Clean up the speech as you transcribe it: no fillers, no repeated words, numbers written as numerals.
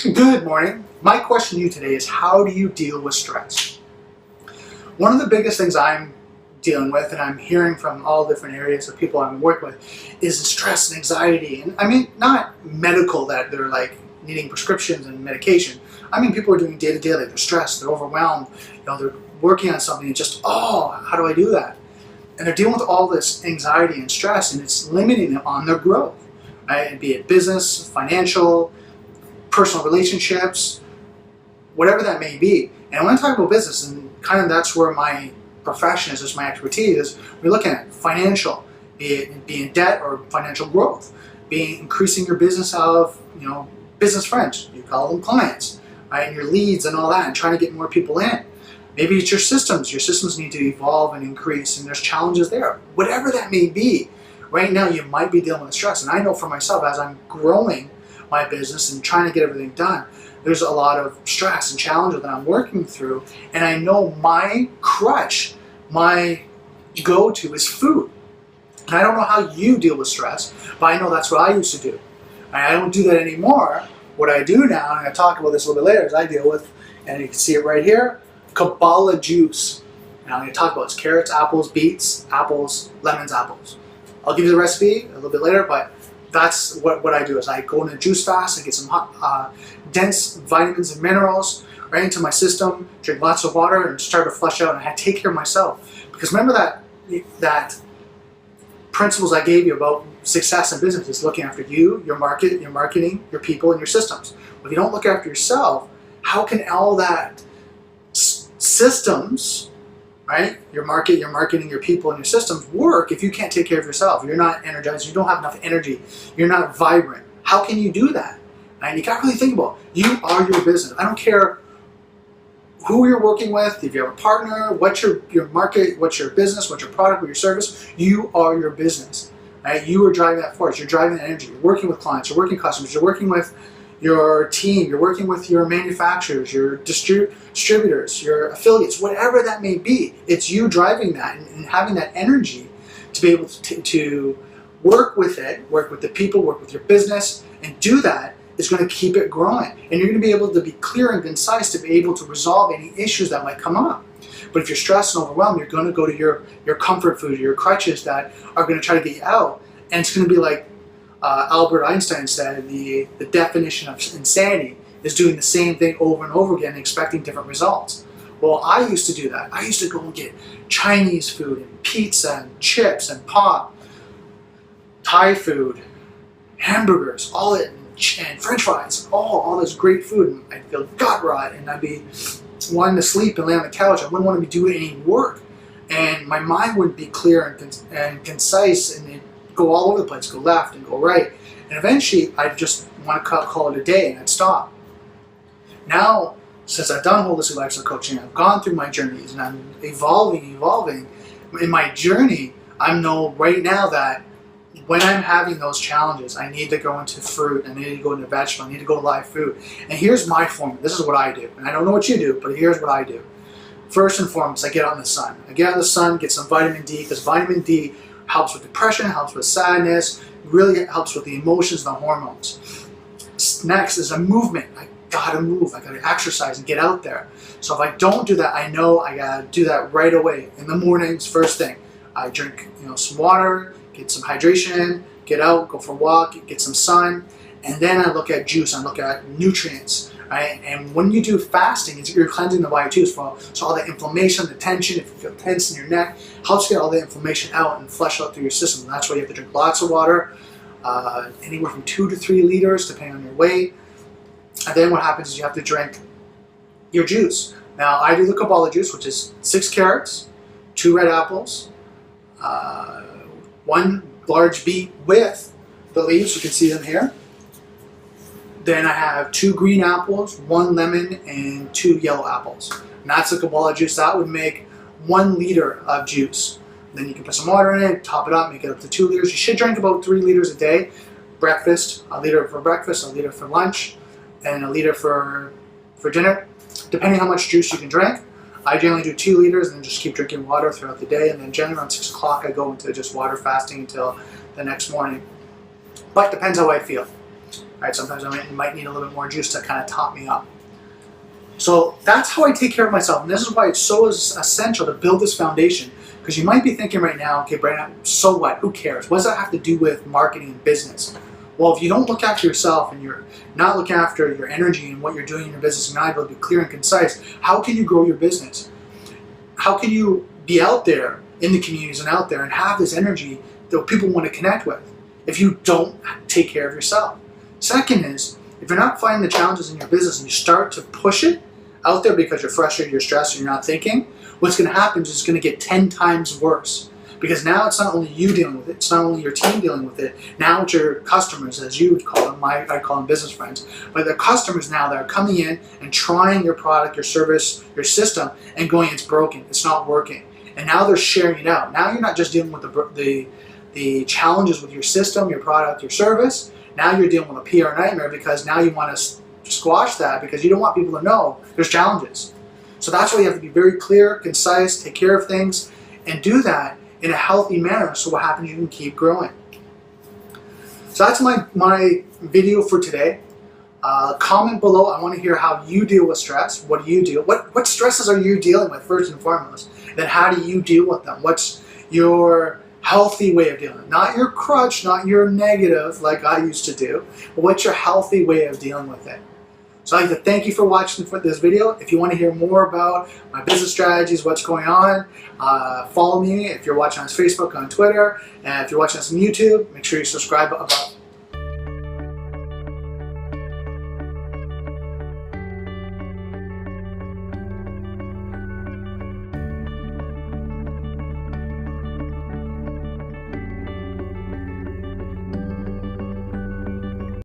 Good morning. My question to you today is, how do you deal with stress? One of the biggest things I'm dealing with, and I'm hearing from all different areas of people I'm working with, is stress and anxiety. And I mean, not medical, that they're like needing prescriptions and medication. I mean, people are doing day to day, they're stressed, they're overwhelmed, they're working on something and just, how do I do that? And they're dealing with all this anxiety and stress, and it's limiting them on their growth, right? Be it business, financial, personal relationships, whatever that may be. And when I talk about business, and kind of that's where my profession is, my expertise is, we're looking at financial, be in debt or financial growth, increasing your business of, business friends, you call them clients, right? And your leads and all that, and trying to get more people in. Maybe it's your systems need to evolve and increase, and there's challenges there. Whatever that may be, right now you might be dealing with stress. And I know for myself, as I'm growing my business and trying to get everything done, there's a lot of stress and challenges that I'm working through. And I know my crutch, my go-to is food. And I don't know how you deal with stress, but I know that's what I used to do. And I don't do that anymore. What I do now, and I'll talk about this a little bit later, is I deal with, and you can see it right here, Kabbalah juice. And I'm going to talk about it's carrots, apples, beets, apples, lemons, apples. I'll give you the recipe a little bit later, but that's what I do, is I go in a juice fast and get some dense vitamins and minerals right into my system, drink lots of water, and start to flush out, and I take care of myself. Because remember that principles I gave you about success in business is looking after you, your market, your marketing, your people, and your systems. If you don't look after yourself, how can all that systems, right? Your market, your marketing, your people, and your systems work if you can't take care of yourself. You're not energized, you don't have enough energy, you're not vibrant. How can you do that? And you gotta really think about it. You are your business. I don't care who you're working with, if you have a partner, what's your market, what's your business, what's your product, what's your service, you are your business. Right? You are driving that force, you're driving that energy, you're working with clients, you're working with customers, you're working with your team, you're working with your manufacturers, your distributors, your affiliates, whatever that may be. It's you driving that and having that energy to be able to work with it, work with the people, work with your business, and do that is going to keep it growing. And you're going to be able to be clear and concise to be able to resolve any issues that might come up. But if you're stressed and overwhelmed, you're going to go to your comfort food, your crutches that are going to try to get you out. And it's going to be like Albert Einstein said, the definition of insanity is doing the same thing over and over again and expecting different results. Well, I used to do that. I used to go and get Chinese food and pizza and chips and pop, Thai food, hamburgers, all it, and French fries, all this great food, and I'd feel gut rot, and I'd be wanting to sleep and lay on the couch. I wouldn't want to be doing any work, and my mind wouldn't be clear and concise, and it'd go all over the place, go left and go right, and eventually I'd just want to call it a day, and I'd stop. Now, since I've done holistic lifestyle coaching, I've gone through my journeys, and I'm evolving. In my journey, I know right now that when I'm having those challenges, I need to go into fruit, I need to go into vegetable, I need to go to live food. And here's my formula. This is what I do. And I don't know what you do, but here's what I do. First and foremost, I get out in the sun. I get out in the sun, get some vitamin D, because vitamin D helps with depression, helps with sadness, really helps with the emotions and the hormones. Next is a movement. I gotta move, I gotta exercise and get out there. So if I don't do that, I know I gotta do that right away. In the mornings, first thing, I drink some water, get some hydration in, get out, go for a walk, get some sun, and then I look at juice, I look at nutrients, right? And when you do fasting, you're cleansing the body too, so all the inflammation, the tension, if you feel tense in your neck, helps get all the inflammation out and flush out through your system. And that's why you have to drink lots of water, anywhere from 2 to 3 liters, depending on your weight. And then what happens is you have to drink your juice. Now, I do the Kabbalah juice, which is 6 carrots, 2 red apples, 1 large beet with the leaves, you can see them here. Then I have 2 green apples, 1 lemon, and 2 yellow apples. And that's the Kabbalah juice. That would make 1 liter of juice. Then you can put some water in it, top it up, make it up to 2 liters. You should drink about 3 liters a day. Breakfast, 1 liter for breakfast, 1 liter for lunch, and 1 liter for dinner, depending how much juice you can drink. I generally do 2 liters and then just keep drinking water throughout the day, and then generally around 6 o'clock I go into just water fasting until the next morning. But depends how I feel. Right? Sometimes I might need a little bit more juice to kind of top me up. So that's how I take care of myself. And this is why it's so essential to build this foundation. Because you might be thinking right now, okay, Brandon, so what? Who cares? What does that have to do with marketing and business? Well, if you don't look after yourself and you're not looking after your energy and what you're doing in your business and not able to be clear and concise, how can you grow your business? How can you be out there in the communities and out there and have this energy that people want to connect with if you don't take care of yourself? Second is, if you're not finding the challenges in your business and you start to push it out there because you're frustrated, you're stressed, and you're not thinking, what's going to happen is it's going to get 10 times worse. Because now it's not only you dealing with it, it's not only your team dealing with it, now it's your customers, as you would call them, I call them business friends, but they're customers now that are coming in and trying your product, your service, your system, and going, it's broken, it's not working. And now they're sharing it out. Now you're not just dealing with the challenges with your system, your product, your service, now you're dealing with a PR nightmare because now you want to squash that because you don't want people to know there's challenges. So that's why you have to be very clear, concise, take care of things, and do that in a healthy manner, so what happens, you can keep growing. So that's my video for today. Comment below. I want to hear how you deal with stress. What do you do? What stresses are you dealing with first and foremost? Then how do you deal with them? What's your healthy way of dealing? Not your crutch, not your negative like I used to do, but what's your healthy way of dealing with it? So I'd like to thank you for watching this video. If you want to hear more about my business strategies, what's going on, follow me. If you're watching on Facebook, on Twitter, and if you're watching us on YouTube, make sure you subscribe